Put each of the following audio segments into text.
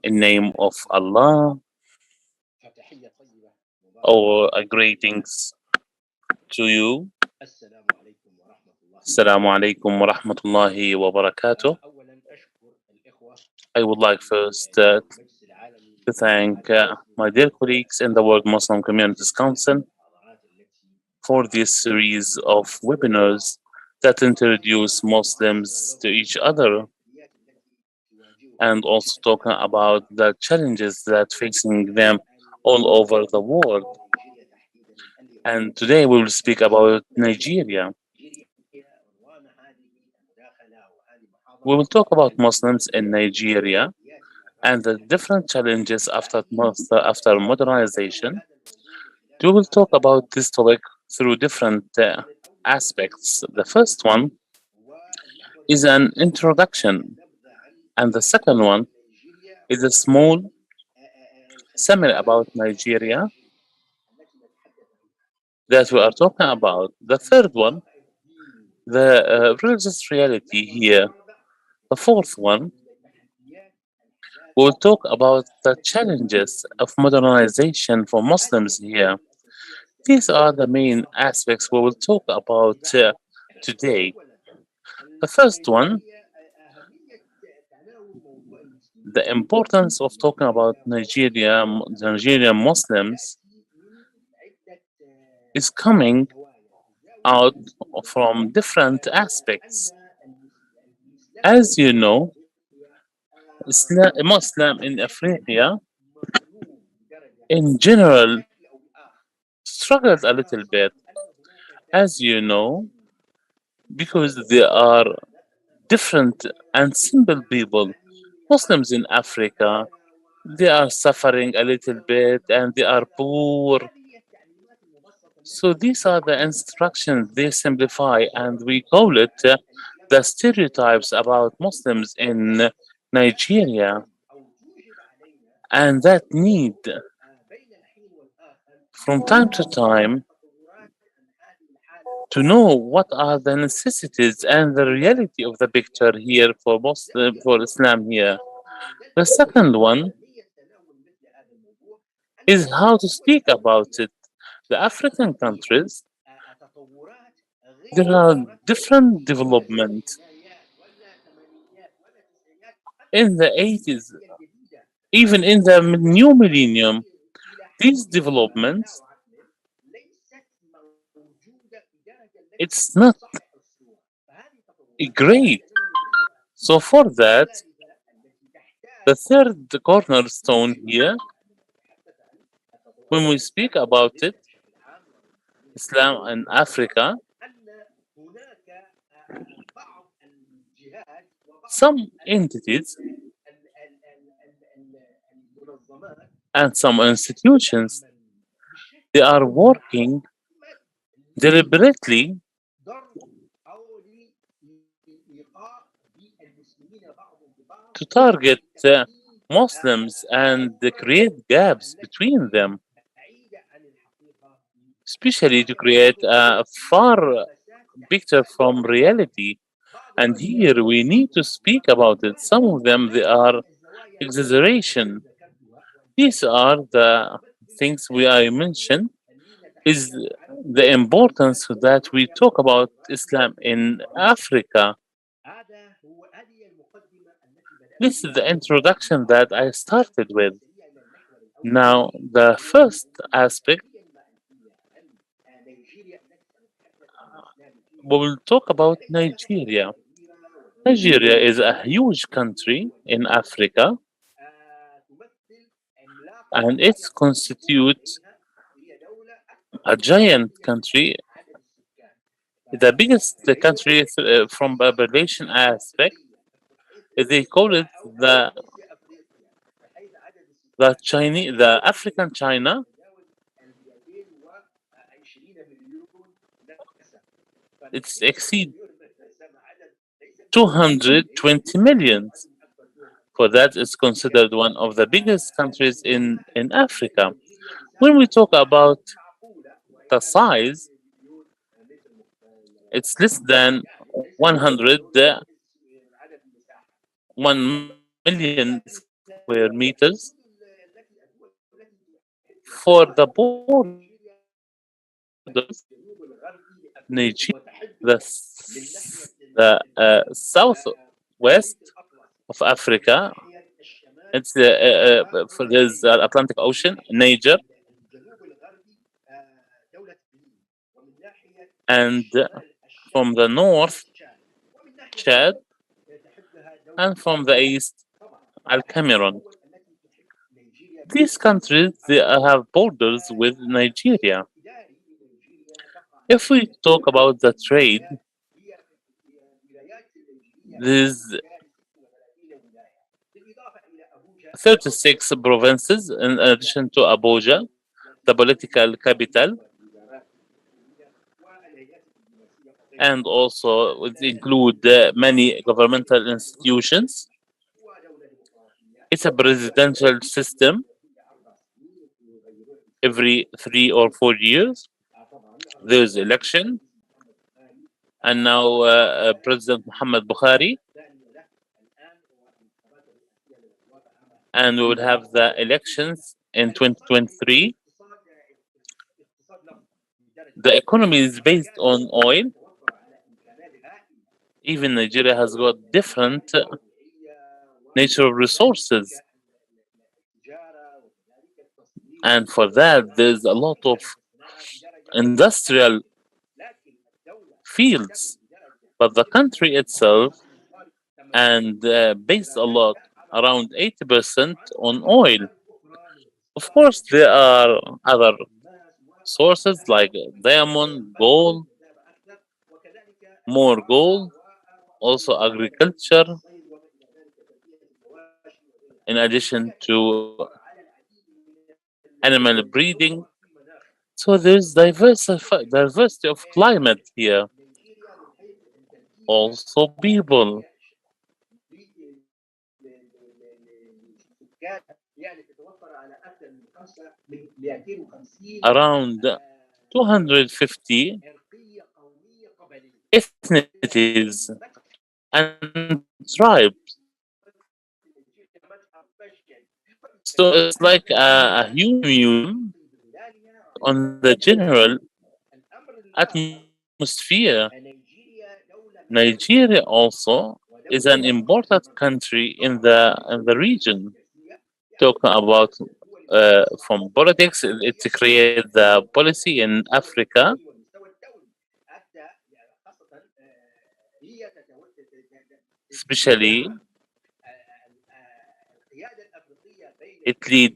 In name of Allah, or greetings to you. Assalamu alaikum wa rahmatullahi wa barakatuh. I would like first to thank my dear colleagues in the World Muslim Communities Council for this series of webinars that introduce Muslims to each other and also talking about the challenges that facing them all over the world. And today we will speak about Nigeria. We will talk about Muslims in Nigeria and the different challenges after modernization. We will talk about this topic through different aspects. The first one is an introduction, and the second one is a small summary about Nigeria that we are talking about. The third one, the religious reality here. The fourth one, we will talk about the challenges of modernization for Muslims here. These are the main aspects we will talk about today. The first one, the importance of talking about Nigerian Muslims is coming out from different aspects. As you know, Muslim in Africa in general struggled a little bit, as you know, because they are different and simple people. Muslims in Africa, they are suffering a little bit and they are poor. So these are the instructions they simplify, and we call it the stereotypes about Muslims in Nigeria. And that need from time to time to know what are the necessities and the reality of the picture here for for Islam here. The second one is how to speak about it. The African countries, there are different development. In the 80s, even in the new millennium, these developments, it's not great. So for that, the third cornerstone here, when we speak about it, Islam and Africa, some entities and some institutions, they are working deliberately to target Muslims and create gaps between them, especially to create a far picture from reality. And here we need to speak about it. Some of them, they are exaggeration. These are the things I mentioned is the importance that we talk about Islam in Africa. This is the introduction that I started with. Now, the first aspect, we will talk about Nigeria. Nigeria is a huge country in Africa, and it constitutes a giant country, the biggest country from population aspect. They call it the African China. It's exceed 220 million. For that, it's considered one of the biggest countries in Africa. When we talk about the size, it's less than 1 million square kilometers. square meters for the borders Nigeria, the southwest of Africa. It's for there's the Atlantic Ocean, Niger, and from the north, Chad, and from the east, Al Cameroon. These countries they have borders with Nigeria. If we talk about the trade, there's 36 provinces in addition to Abuja, the political capital, and also it include many governmental institutions. It's a presidential system every 3 or 4 years. There's election, and now President Muhammad Buhari, and we will have the elections in 2023. The economy is based on oil. Even Nigeria has got different natural resources, and for that there's a lot of industrial fields, but the country itself and based a lot around 80% on oil. Of course there are other sources like diamond, gold, more gold, also agriculture, in addition to animal breeding. So there's diversity of climate here. Also people. Around 250 ethnicities and tribes. So it's like a human museum on the general atmosphere. Nigeria also is an important country in the region. Talking about from politics, it creates the policy in Africa. Especially, it lead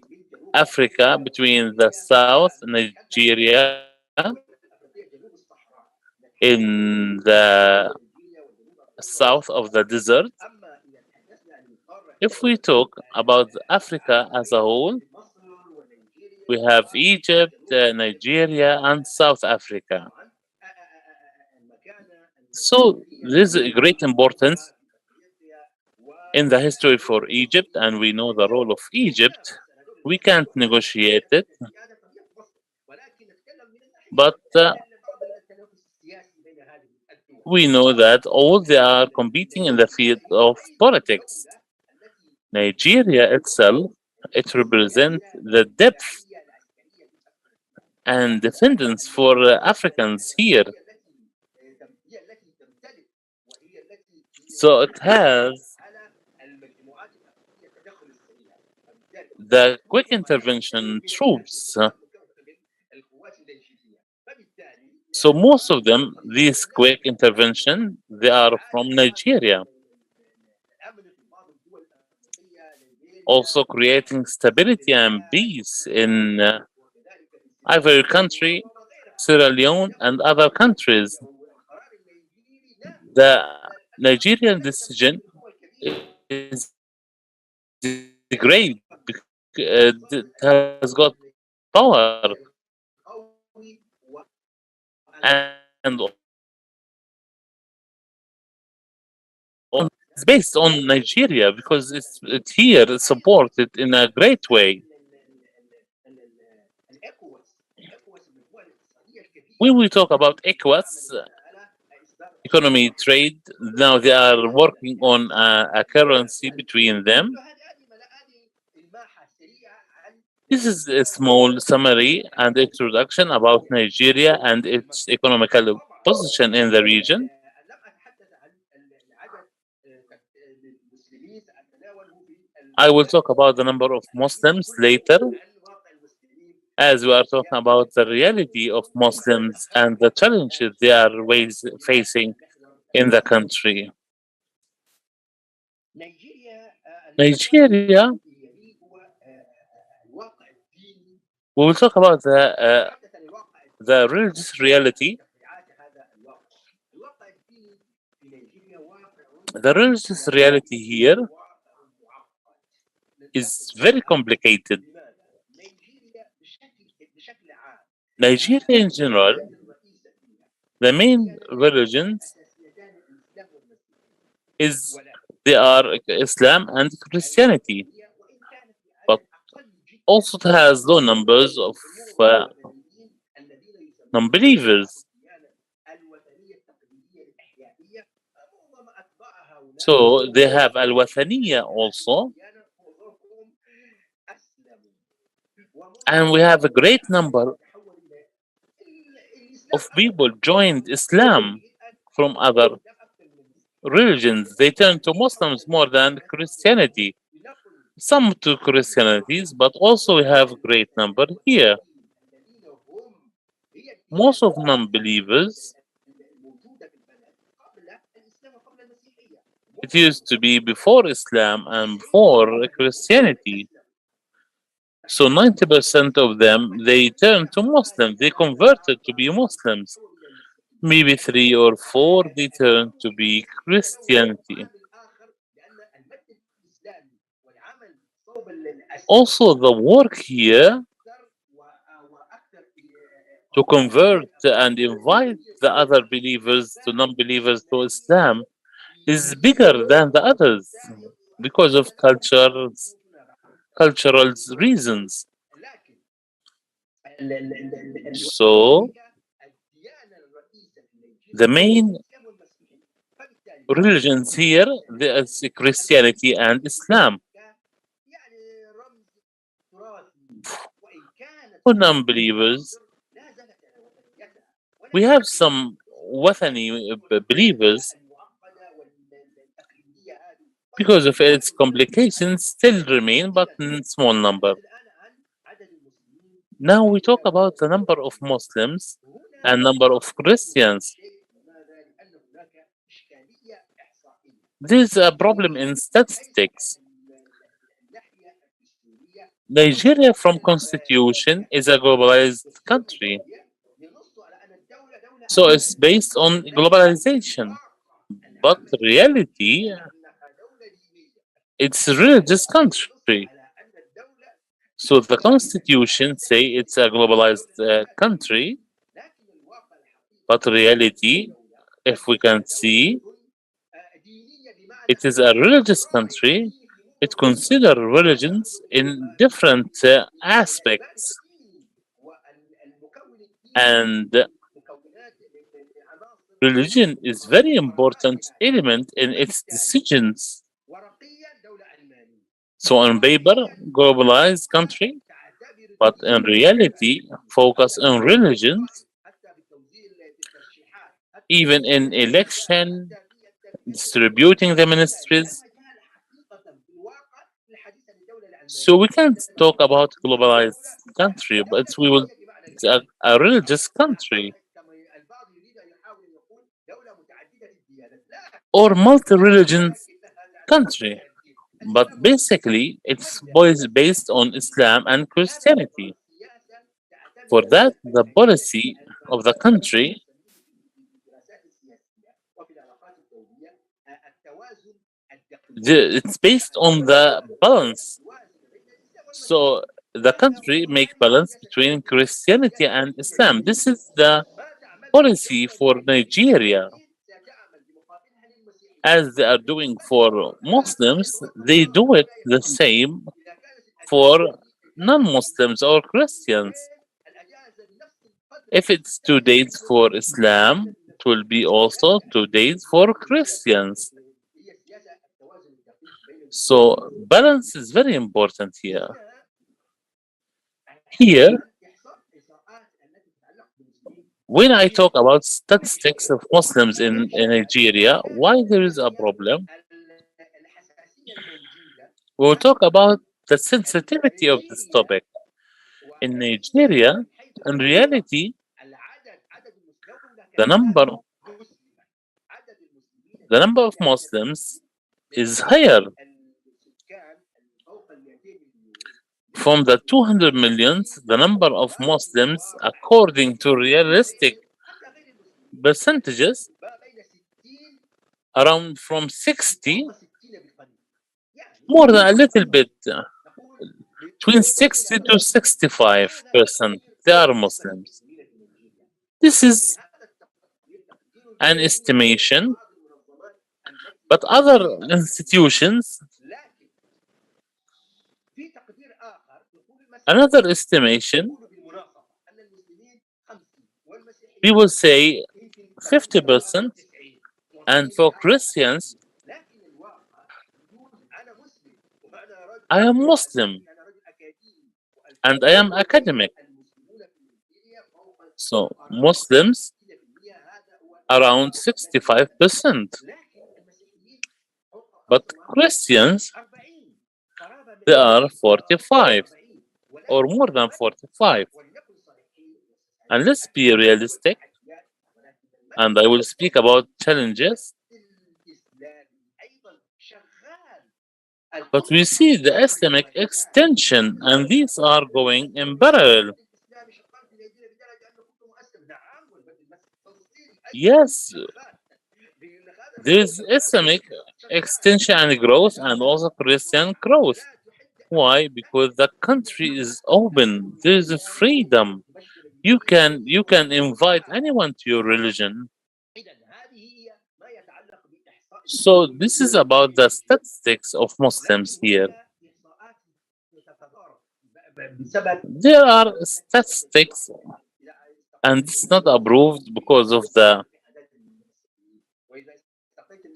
Africa between the South Nigeria in the south of the desert. If we talk about Africa as a whole, we have Egypt, Nigeria, and South Africa. So there's a great importance in the history for Egypt, and we know the role of Egypt. We can't negotiate it, but we know that all they are competing in the field of politics. Nigeria itself, it represents the depth and defendance for Africans here. So it has the quick intervention troops. So most of them, these quick intervention, they are from Nigeria. Also creating stability and peace in Ivory Country, Sierra Leone, and other countries. The Nigerian decision is great because it has got power and it's based on Nigeria because it's here it's supported in a great way. When we talk about ECOWAS, economy trade, now they are working on a currency between them. This is a small summary and introduction about Nigeria and its economical position in the region. I will talk about the number of Muslims later, as we are talking about the reality of Muslims and the challenges they are facing in the country. Nigeria, we will talk about the religious reality. The religious reality here is very complicated. Nigeria in general, the main religions is they are Islam and Christianity, but also it has low numbers of uh, non-believers. So they have Al-Wathaniya also, and we have a great number of people joined Islam from other religions. They turn to Muslims more than Christianity. Some to Christianities, but also we have a great number here. Most of non-believers, it used to be before Islam and before Christianity. So 90% of them, they turned to Muslim. They converted to be Muslims. Maybe 3 or 4, they turned to be Christianity. Also, the work here to convert and invite the other believers to non-believers to Islam is bigger than the others because of cultural reasons. So the main religions here there is Christianity and Islam. For non-believers, we have some Wathani believers because of its complications still remain, but in small number. Now we talk about the number of Muslims and number of Christians. There's a problem in statistics. Nigeria from constitution is a globalized country. So it's based on globalization. But reality, it's a religious country. So the constitution say it's a globalized country, but reality, if we can see, it is a religious country. It considers religions in different aspects, and religion is very important element in its decisions. So on paper, globalized country, but in reality, focus on religions, even in election, distributing the ministries. So we can't talk about globalized country, but we will it's a religious country or multi-religion country. But basically, it's based on Islam and Christianity. For that, the policy of the country it's based on the balance. So the country make balance between Christianity and Islam. This is the policy for Nigeria. As they are doing for Muslims, they do it the same for non-Muslims or Christians. If it's 2 days for Islam, it will be also 2 days for Christians. So balance is very important here. Here, when I talk about statistics of Muslims in Nigeria, why there is a problem, we will talk about the sensitivity of this topic. In Nigeria, in reality, the number the number of Muslims is higher from the 200 millions. The number of Muslims, according to realistic percentages, around from 60, more than a little bit, between 60 to 65%, they are Muslims. This is an estimation, but other institutions, another estimation, we will say 50%, and for Christians, I am Muslim and I am academic. So Muslims around 65%, but Christians they are 45 or more than 45. And let's be realistic, and I will speak about challenges, but we see the Islamic extension, and these are going in parallel. Yes, there is Islamic extension and growth, and also Christian growth. Why? Because the country is open. There is a freedom. You can invite anyone to your religion. So this is about the statistics of Muslims here. There are statistics, and it's not approved because of the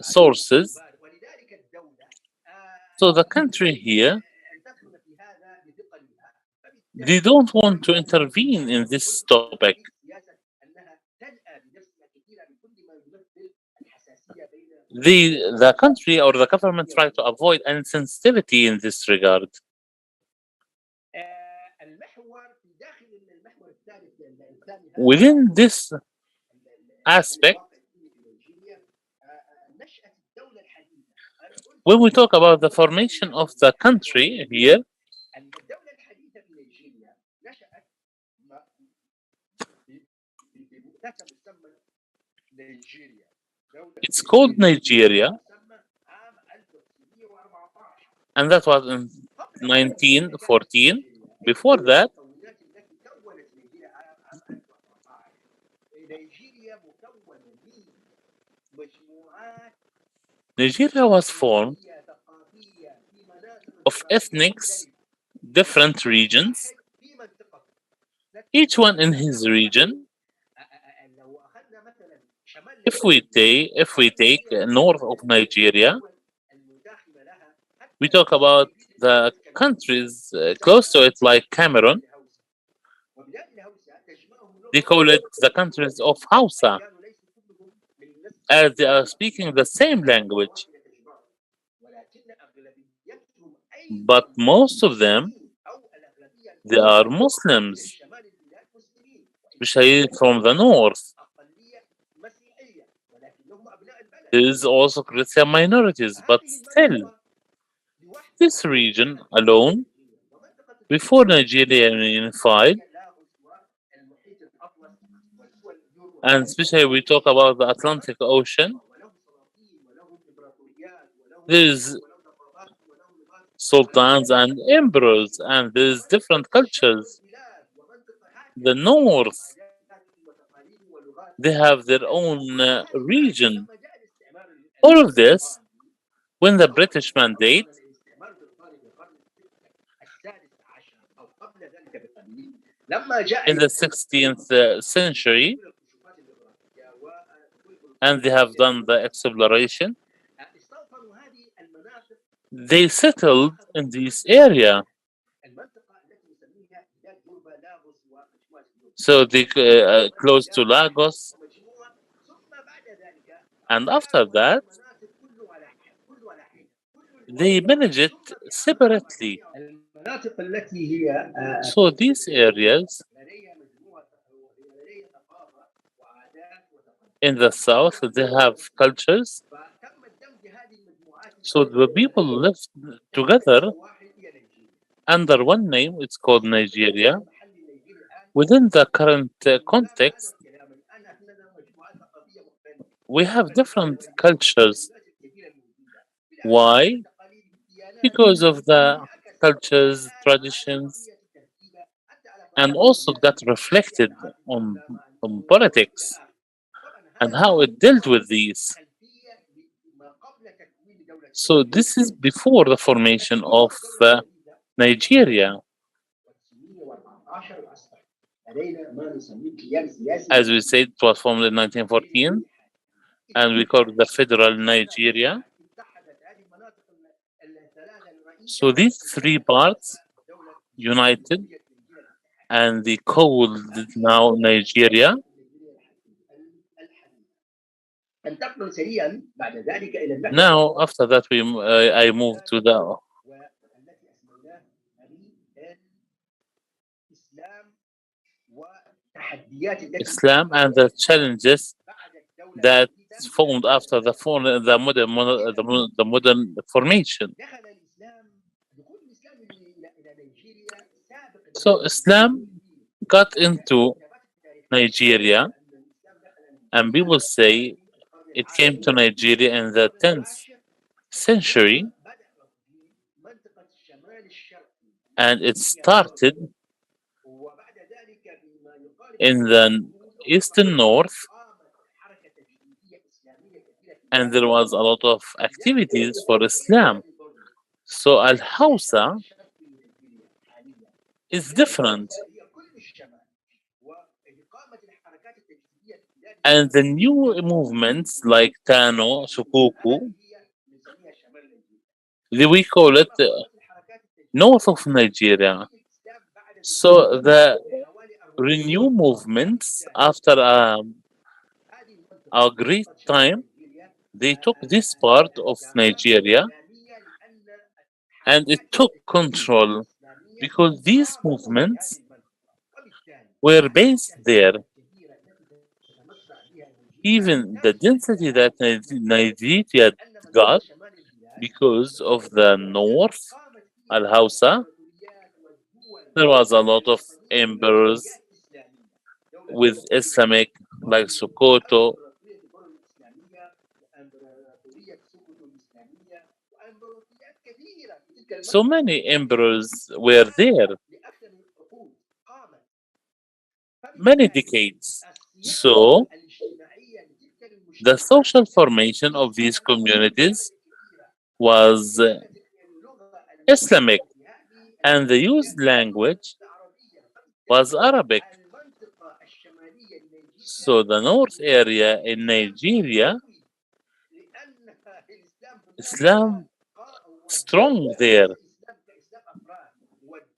sources. So the country here, they don't want to intervene in this topic. The country or the government try to avoid insensitivity in this regard. Within this aspect, when we talk about the formation of the country here, it's called Nigeria, and that was in 1914. Before that, Nigeria was formed of ethnics, different regions, each one in his region. If we take north of Nigeria, we talk about the countries close to it, like Cameroon. They call it the countries of Hausa, as they are speaking the same language. But most of them, they are Muslims, especially from the north. There is also Christian minorities, but still, this region alone, before Nigeria unified, and especially we talk about the Atlantic Ocean, there is sultans and emperors, and there is different cultures. The north, they have their own region. All of this, when the British Mandate in the 16th century, and they have done the exploration, they settled in this area. So they close to Lagos, and after that they manage it separately. المناطق التي هي So these areas لديها مجموعة ولديها ثقافة وعادات وتقاليد، in the south they have cultures. فتم دمج هذه المجموعات So the people live together واحد هي نيجيريا. under one name. It's called Nigeria. المحلي النيجيري الآن Within the current context, الكلام الآن عندنا مجموعات ثقافية مختلفة. we have different cultures. التغيرات الكبيرة الموجودة Why? التقاليد الديانات Because of the انعكست cultures, على traditions, قضية التركيبة حتى على and قضية also got reflected on politics طبعا and هذا how it dealt with these. خلفية ما قبل تكوين دولة So this is before the formation of Nigeria. 1914 واصبح لدينا ما نسميه كيان سياسي As we said, it was formed in 1914, and we call it the Federal Nigeria. اتحدت هذه المناطق الثلاثة الرئيسية So these three parts دولة united, نيجيريا الاتحاد. and they called now Nigeria. انتقل سريعا بعد ذلك الى المحور Now, after that, I moved to the والتي اسميناه الاسلام والتحديات التي Islam and the challenges بعد الدولة that الجديدة. formed after the modern formation. دخل الاسلام دخول الاسلام الى نيجيريا سابق So Islam got into Nigeria, and people say it came to Nigeria in the 10th century, منطقة الشمال الشرقي and it started وبعد ذلك بما يقال in the eastern north, قامت حركة تجديدية إسلامية كبيرة في and there was a lot of activities for Islam. So Al Hausa is different, هي كل الشمال وإقامة الحركات التجديدية في بلاد and the new movements like Tano, Sukuku, هي نسميها شمال نيجيريا. we call it قامت الحركات التجديدية north of Nigeria. الإسلام بعد So the حوالي 40 renew movements after هذه المنطقة a great time, they took this part of Nigeria إسلامية لأن and it took control because these movements were based there. Even the density that Nigeria got because of the north, Al Hausa, there was a lot of emperors with Islamic, like Sokoto. So many emperors were there, many decades. So the social formation of these communities was Islamic, and the used language was Arabic. So the north area in Nigeria, Islam strong there,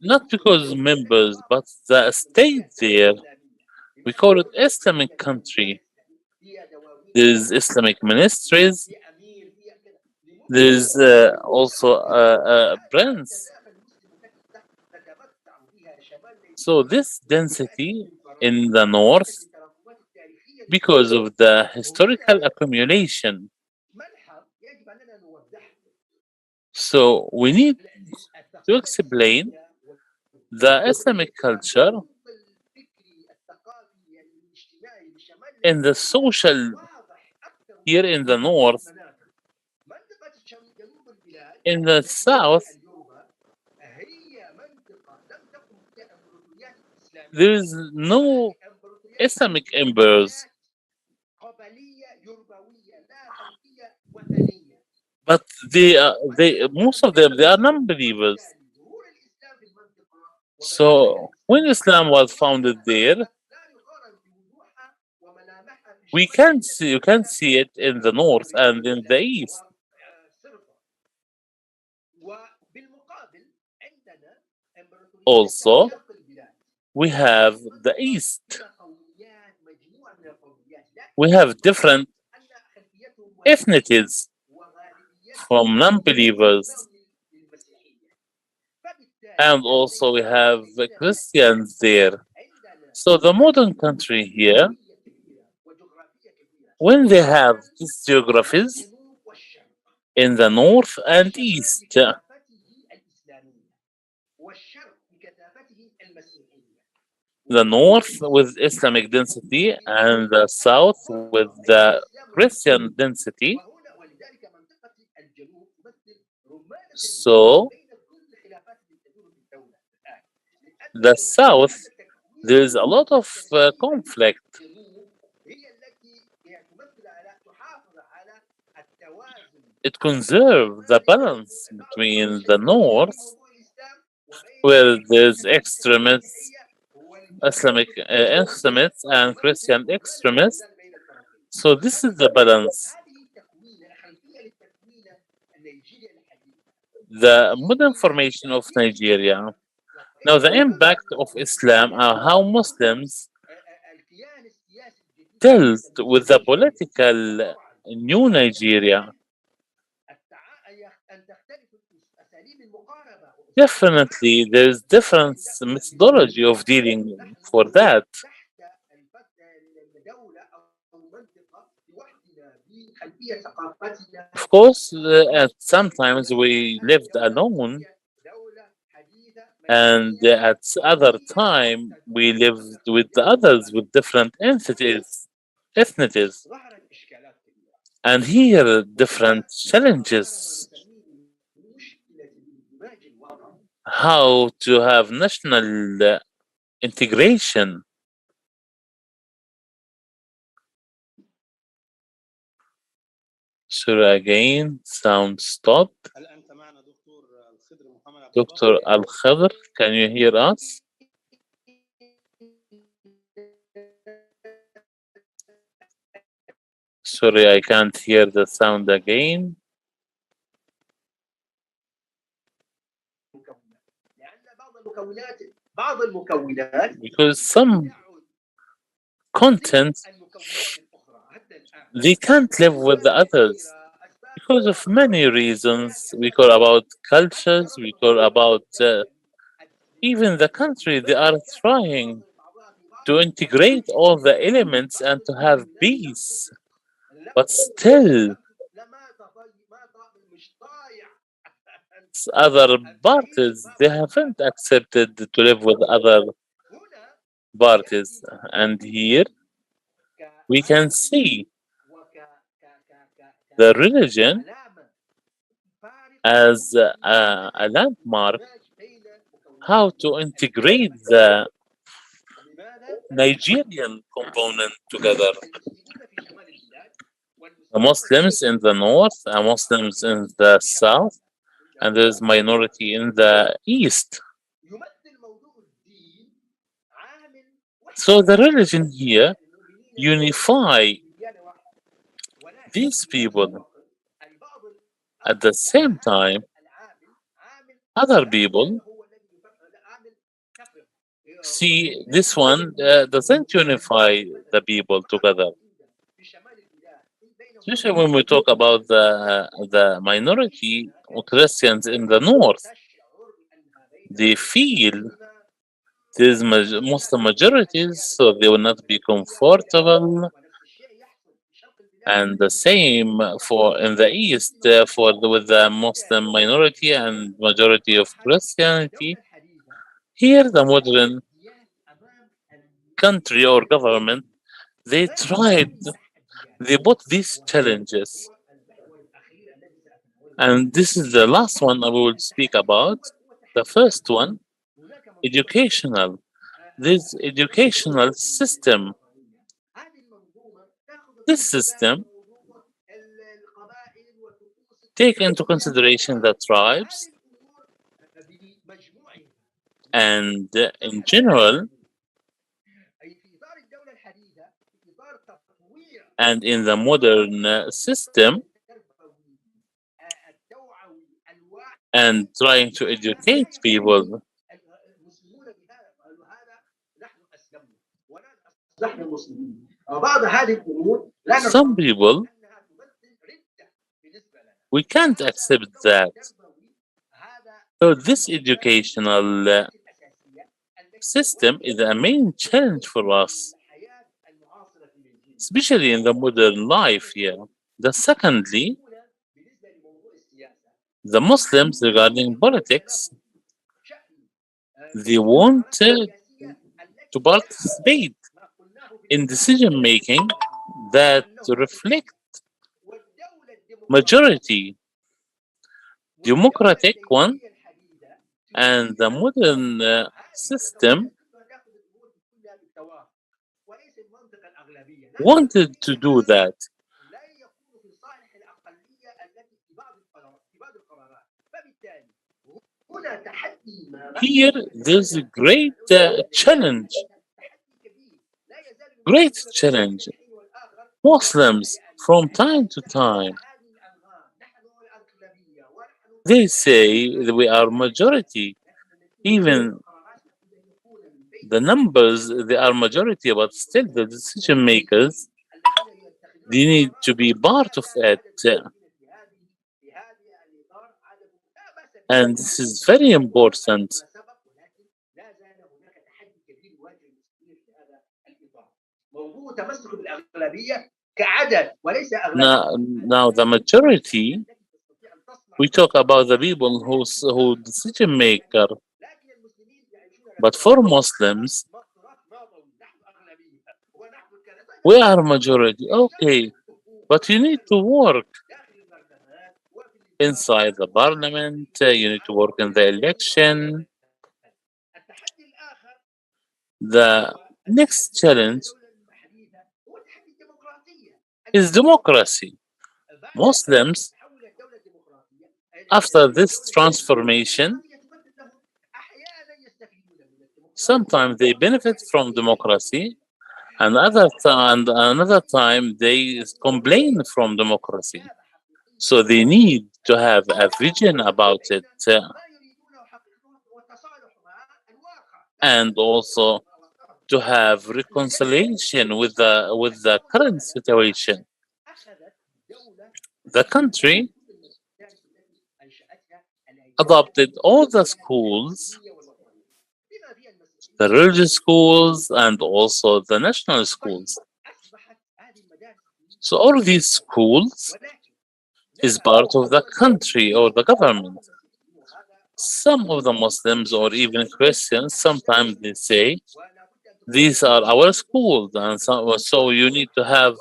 not because members, but the state there. We call it Islamic country. There's Islamic ministries. There's also a prince. So this density in the north, because of the historical accumulation. So we need to explain the Islamic culture in the social here in the north. In the south, there is no Islamic emperors, but they most of them they are non-believers. So when Islam was founded there, you can see it in the north and in the east. Also, we have the East. هنا قوميات، مجموعة من القوميات، We لكن have different أن خلفيتهم ethnicities from وغالبيتهم non-believers, للمسيحية. فبالتالي and also we have ليس Christians there. عندنا So the modern country here, هوية كبيرة وجغرافية كبيرة when they have these geographies الجنوب والشرق. in the north and الشمال east, بكثافته الإسلامية والشرق بكثافته المسيحية. the north with Islamic density and the south with the Christian density. وهنا ولذلك منطقة الجنوب تمثل رمانة So بين كل الخلافات التي تدور في الدولة الآن. the south, there is a lot of conflict. الجنوب هي التي تمثل على تحافظ على التوازن It conserves the balance between the north, موضوع الإسلام وبين where there's extremists, المسيحية Islamic extremists, and Christian extremists. بين الطرفين. So this is the balance. هذه تكوين خلفية للتكوين النيجيري الحديث. The modern formation of Nigeria. Now, the impact of Islam and how Muslims الكيان السياسي الجديد dealt with the political new Nigeria. أن تختلف أساليب المقاربة. Definitely, there is different methodology of dealing for that. تحت الدولة أو منطقة لوحدنا بخلفية ثقافتنا. Of course, at sometimes we lived alone, دولة حديثة and at other time we lived with the others with different ethnicities, ظهرت إشكالات كبيرة. and here different challenges. مشكلة الاندماج الوطني. How to have national integration. So again, sound stop. هل أنت معنا دكتور الخضر محمد عبد Dr. Al Khadr, can you hear us? Sorry, I can't hear the sound again. لأن بعض المكونات Because some content, they can't live with the others because of many reasons. We call about cultures, we call about even the country. They are trying to integrate all the elements and to have peace, but still other parties, they haven't accepted to live with other parties. And here we can see the religion as a landmark, how to integrate the Nigerian component together. The Muslims in the north, the Muslims in the south, and there's minority in the east. So the religion here unify these people. At the same time, other people see this one doesn't unify the people together. Especially when we talk about the minority Christians in the north, they feel there's Muslim majorities, so they will not be comfortable. And the same for in the east with the Muslim minority and majority of Christianity. Here, the modern country or government, they put these challenges. And this is the last one I will speak about. The first one, educational. This educational system. This system take into consideration the tribes and in general and in the modern system and trying to educate people نحن المسلمين وبعض هذه الأمور لا Some people, أنها تمثل ردة بالنسبة لنا. we can't accept that. So this educational system is a main challenge for us, especially in the modern life here. Secondly, the Muslims regarding politics, they want to participate in decision making that reflect majority, democratic one, and the modern system wanted to do that. Here, there's a great challenge. Great challenge. Muslims, from time to time, they say that we are majority. Even the numbers, they are majority, but still the decision makers, they need to be part of it. And this is very important. Now the majority, we talk about the people who decision maker. But for Muslims, we are majority. Okay, but you need to work inside the parliament. You need to work in the election. The next challenge is democracy. Muslims, after this transformation, sometimes they benefit from democracy, and another time they complain from democracy. So they need to have a vision about it, and also to have reconciliation with the current situation. The country adopted all the schools, the religious schools, and also the national schools. So all these schools is part of the country or the government. Some of the Muslims or even Christians, sometimes they say, these are our schools, and so you need to have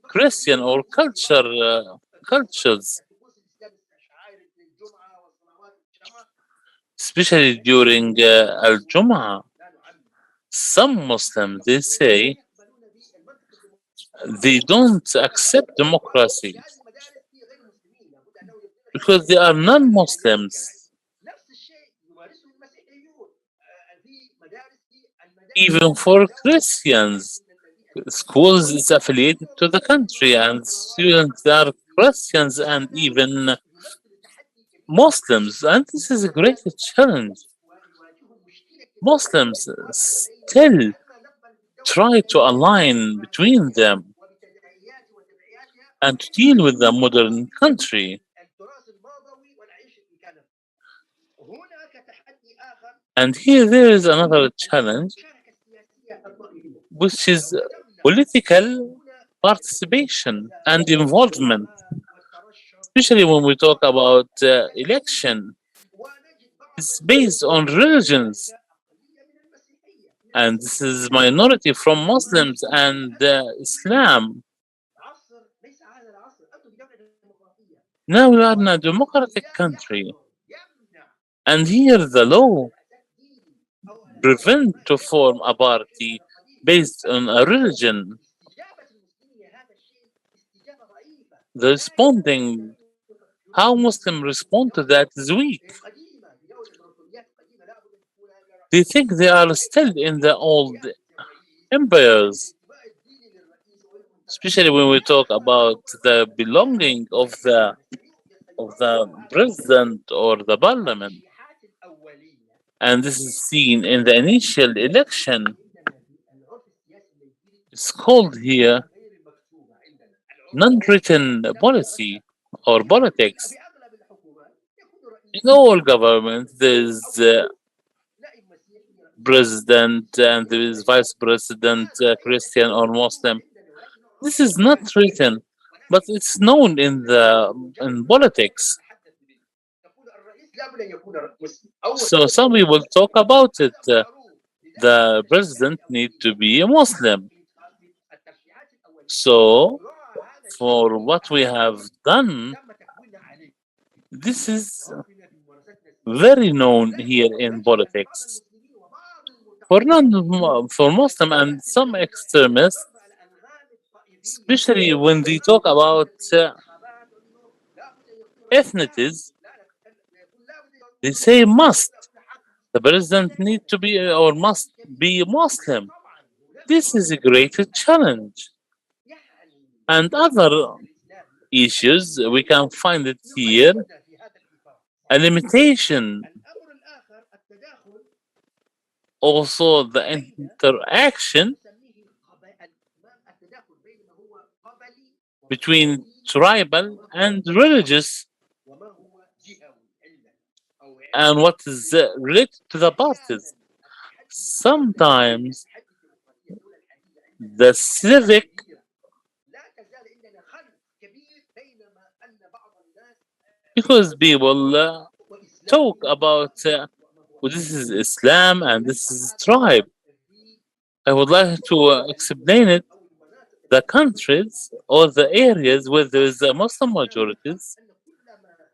Christian or cultures, especially during Al-Jum'ah. Some Muslims, they say, they don't accept democracy because they are non-Muslims. Even for Christians, schools is affiliated to the country, and students are Christians and even Muslims, and this is a great challenge. Muslims still try to align between them and to deal with the modern country. And here there is another challenge, which is political participation and involvement, especially when we talk about election. It's based on religions, and this is minority from Muslims and Islam. Now we are in a democratic country, and here the law prevent to form a party based on a religion. The responding, how Muslims respond to that is weak. They think they are still in the old empires, especially when we talk about the belonging of the president or the parliament. And this is seen in the initial election. It's called here غير المكتوبة عندنا non-written policy or politics. في أغلب الحكومات يكون رئيس In all governments, there's نائب مسيحي رئيس president and there is vice president, Christian or Muslim. This is not written, but it's known in politics. تحدث به تقول الرئيس لابد أن يكون مسلم أول So some people talk about it. معروف The president need to be a Muslim. الترشيحات الأولية So يراعى هذا الشيء for what we have done, تم تكوينها عليه this is ربنا في ممارستنا very known here in politics. المسلمين وبعض For Muslim and some extremists, الأنغام الطائفية especially when they talk about ethnicities, they say must. The president need to be or must be Muslim. This is a great challenge. And other issues, we can find it here, a limitation. الأمر الآخر التداخل Also the interaction نسميه التداخل بين ما هو قبلي between tribal and religious وما هو جهوي علما أو and what is related to the parties. Sometimes the civic, لا تزال عندنا خلط كبير بينما أن بعض الناس because people وإسلام talk about well, this is Islam and this is tribe. I would like to explain it. The countries or the areas where there is a Muslim majorities, أن كلما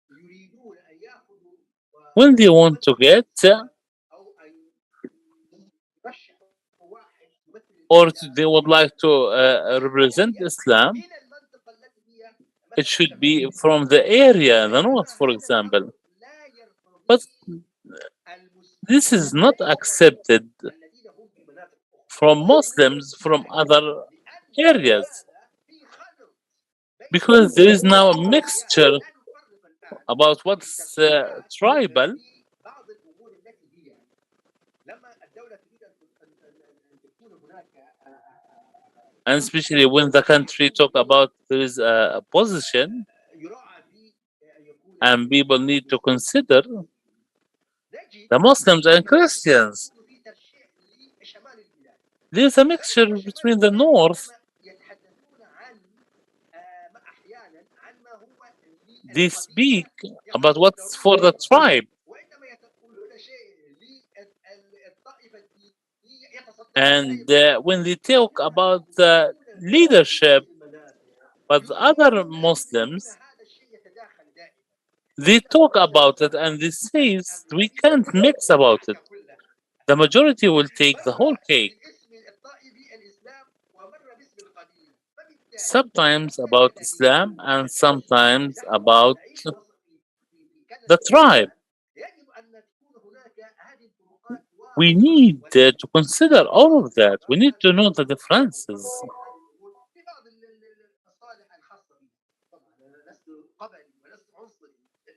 يريدون أن يأخذوا when they want to get أو أن يرشحوا واحد يمثل or they would like to represent Islam, إلى المنطقة التي هي it should be from the area, the north, for example. لا يرفض But المسلمين this is not accepted الذين هم في مناطق أخرى from Muslims from other areas في خلط because there is now a mixture about what's tribal في بعض الأمور التي هي لما الدولة تريد أن تكون هناك and especially when the country talk about there is a position يراعى في أن يكون and people need to consider نجد the Muslims and Christians. في ترشيح لشمال البلاد There's a mixture between the north. يتحدثون عن أحيانا عن ما هو They speak about what's for the tribe. وعندما يقولون شيء للطائفة الدينية يتصدون And when they talk about the leadership, but the other Muslims, هذا الشيء يتداخل دائما they talk about it and they say we can't mix about it. كلها The majority will take the whole cake. باسم الطائفي الإسلام ومر باسم القبيلة فبالتالي Sometimes about Islam and sometimes about the tribe. يجب أن تكون هناك هذه الفروقات We need to consider all of that. We need to know the differences. في بعض المصالح الخاصة بي طبعا أنا لست قبلي ولست عنصري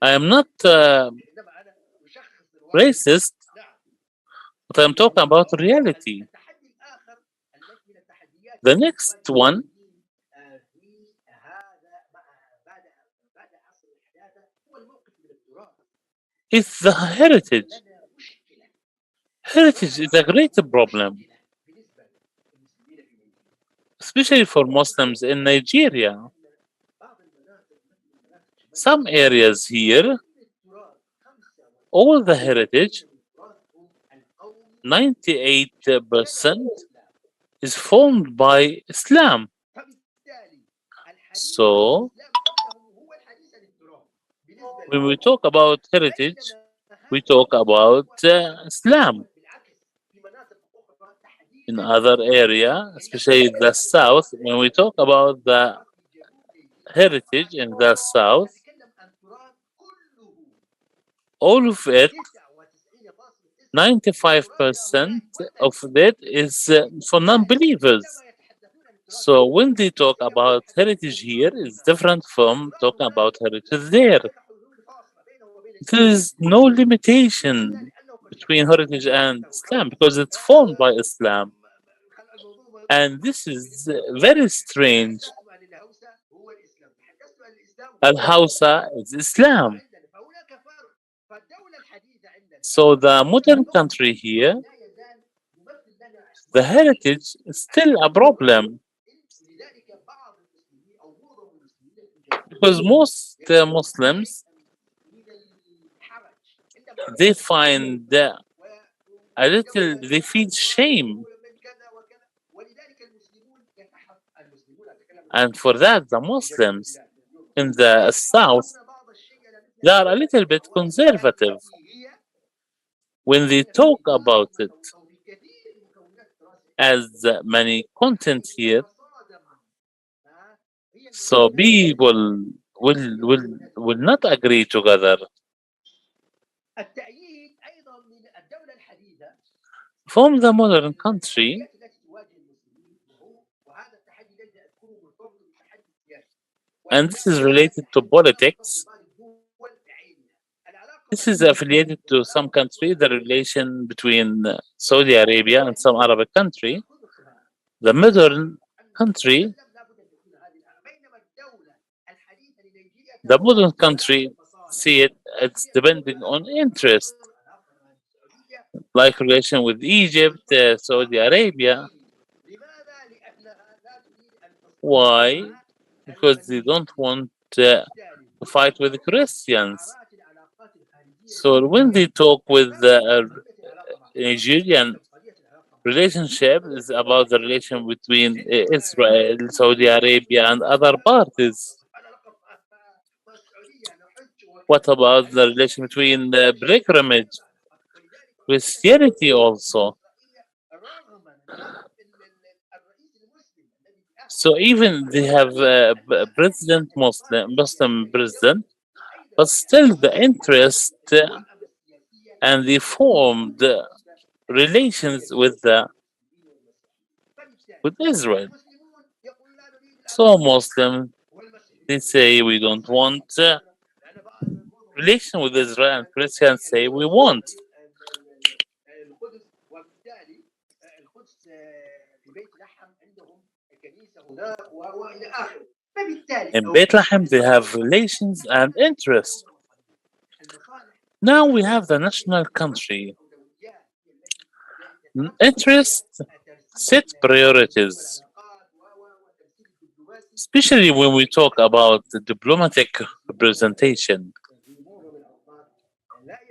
I am not إنما أنا أشخص الواقع racist, نعم but I am talking about reality. التحدي الآخر التي من التحديات The next one في هذا بعد عصر الحداثة هو الموقف من التراث is the heritage. لنا مشكلة Heritage is a great problem, بالنسبة للمسلمين في نيجيريا especially for Muslims in Nigeria. بعض المناطق مثل المناطق Some areas here, التراث all the heritage, تراثهم القومي 98% is formed by Islam. فبالتالي الحديث So, عن الإسلام كله هو الحديث عن التراث بالنسبة when we talk about heritage, we talk about Islam. بالعكس في مناطق أخرى تحديدا In other area, especially the south, when we talk about the heritage in the south, نتكلم عن التراث كله all of it, 99.9% 95% of it is for non-believers. So when they talk about heritage here, it's different from talking about heritage there. There is no limitation between heritage and Islam because it's formed by Islam. And this is very strange. تحدثت عن الهوسة هو الإسلام، تحدثت عن الإسلام هو Al-Hausa is Islam. عندنا، فهناك فرق. فالدولة الحديثة عندنا So the modern country here, لا يزال يمثل لنا the heritage is still a problem لذلك بعض المسلمين أو معظم المسلمين because most Muslims من الحرج عندما they find a little, they feel shame, من كذا وكذا، ولذلك المسلمون المسلمون أتكلم and for that the Muslims in the south بعض الشيء إلى مثل they are a little bit conservative هي when they talk about it, أو في كثير من مكونات الدراسة as many content here. تصادم. هي So people will not agree together. التأييد أيضا من الدولة الحديثة From the modern country, التي تواجه المسلمين، وهذا التحدي الذي أذكره مرتبط بالتحدي السياسي. and this is related to politics. This is affiliated to some country, the relation between Saudi Arabia and some Arabic country. The modern country, the modern country see it, it's depending on interest, like relation with Egypt, Saudi Arabia. Why? Because they don't want to fight with the Christians. So when they talk with the Nigerian relationship is about the relation between Israel, Saudi Arabia, and other parties. What about the relation between the pilgrimage, Christianity also? So even they have a Muslim president, but still the interest and they formed relations with Israel. So Muslims they say we don't want relation with Israel, and Christians say we want. In Bethlehem they have relations and interests. Now we have the national country. Interest set priorities, especially when we talk about the diplomatic representation.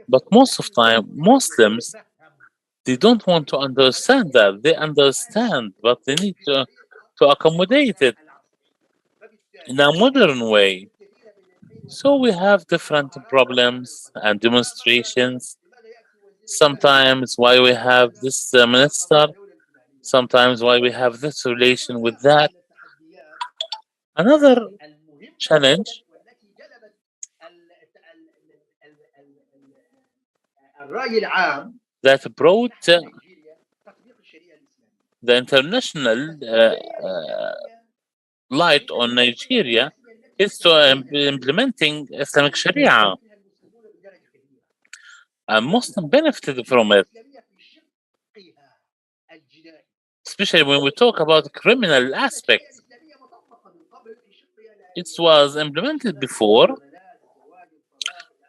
But most of the time, Muslims they don't want to understand that. They understand, but they need to accommodate it in a modern way. So we have different problems and demonstrations. Sometimes why we have this minister, sometimes why we have this relation with that. Another challenge that brought the international light on Nigeria is to implementing Islamic Sharia. And Muslims benefited from it, especially when we talk about criminal aspects. It was implemented before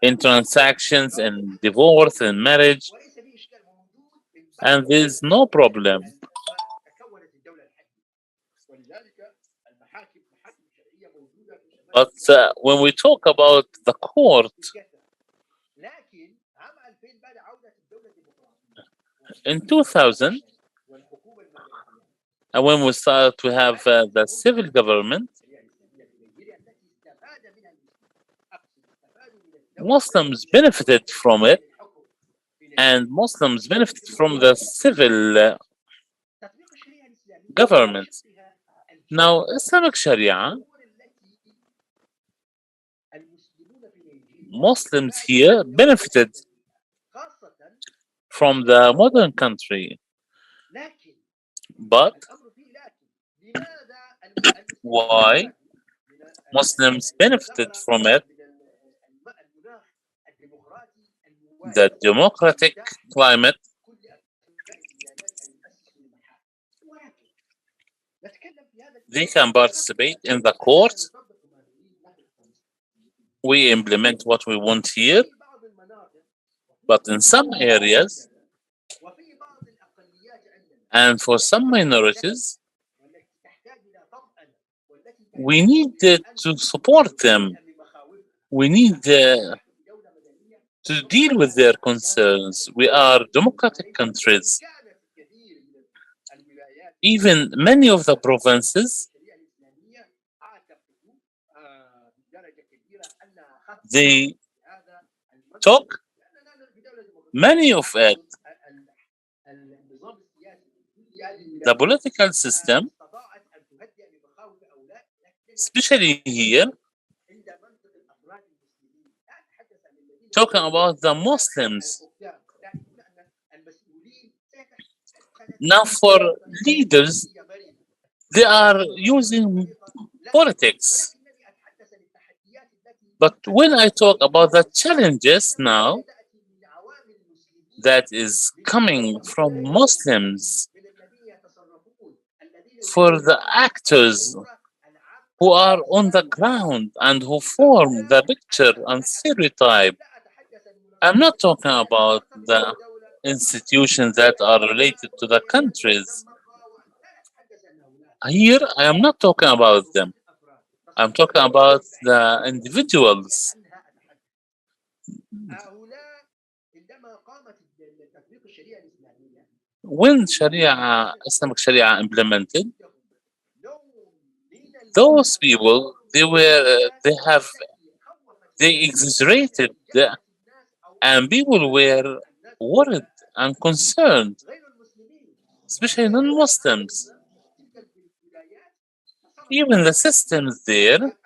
in transactions and divorce and marriage, and there's no problem. But when we talk about the court, in 2000, and when we start to have the civil government, Muslims benefited from it, and Muslims benefited from the civil government. Now, Islamic Sharia, Muslims here benefited from the modern country. But why Muslims benefited from it? The democratic climate, They can participate in the court. We implement what we want here, but in some areas and for some minorities, we need to support them. We need to deal with their concerns. We are democratic countries. Even many of the provinces, they took many of it. The political system, especially here, talking about the Muslims. Now, for leaders, they are using politics. But when I talk about the challenges now that is coming from Muslims, for the actors who are on the ground and who form the picture and stereotype, I'm not talking about the institutions that are related to the countries. Here, I am not talking about them. I'm talking about the individuals. When Islamic Sharia implemented, those people they exaggerated and people were worried and concerned, especially non-Muslims. Even the systems there,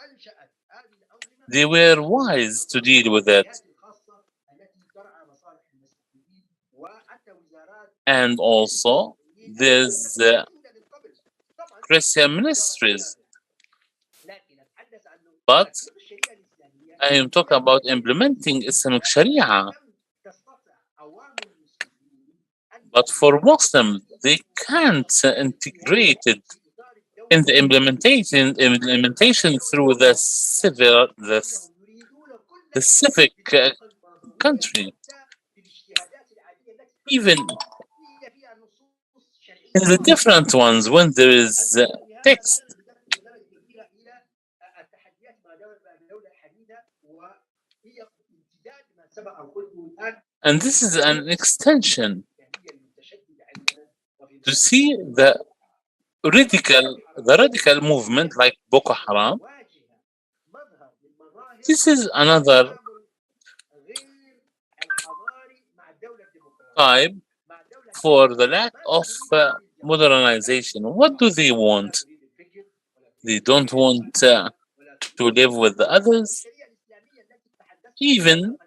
they were wise to deal with it. And also, there's Christian ministries. But I am talking about implementing Islamic Sharia. But for Muslims, they can't integrate it in the implementation through the civic country. Even in the different ones, when there is text, and this is an extension to see the radical movement like Boko Haram. This is another type for the lack of modernization. What do they want? They don't want to live with the others. Even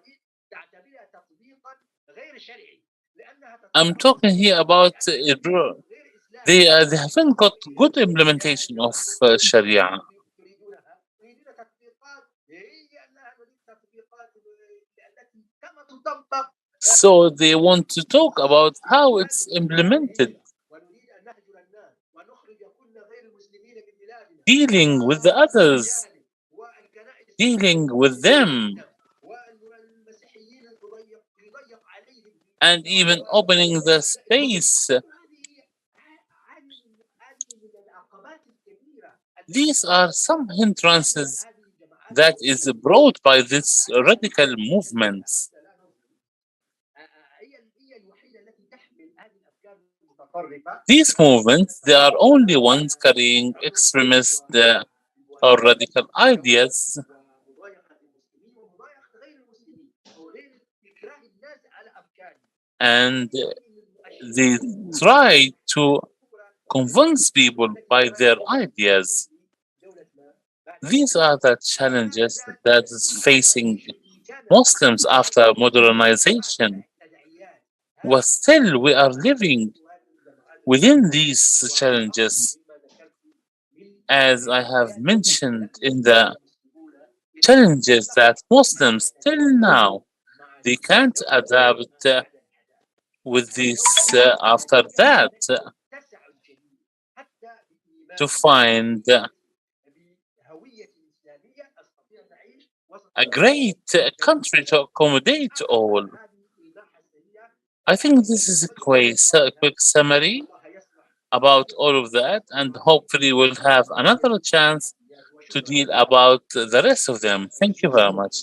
I'm talking here about they haven't got good implementation of Sharia. So they want to talk about how it's implemented, dealing with the others, dealing with them, and even opening the space. These are some hindrances that is brought by this radical movements. These movements, they are only ones carrying extremist or radical ideas, and they try to convince people by their ideas. These are the challenges that is facing Muslims after modernization. But still, we are living within these challenges. As I have mentioned in the challenges that Muslims till now, they can't adapt with this after that. to find بهويتي الإسلامية أستطيع أن أعيش وسط a great country to accommodate all. هذه المنحة السرية. I think this is a quick summary الله يصلح about all of that, and hopefully we'll have another chance to deal about the rest of them. Thank you very much.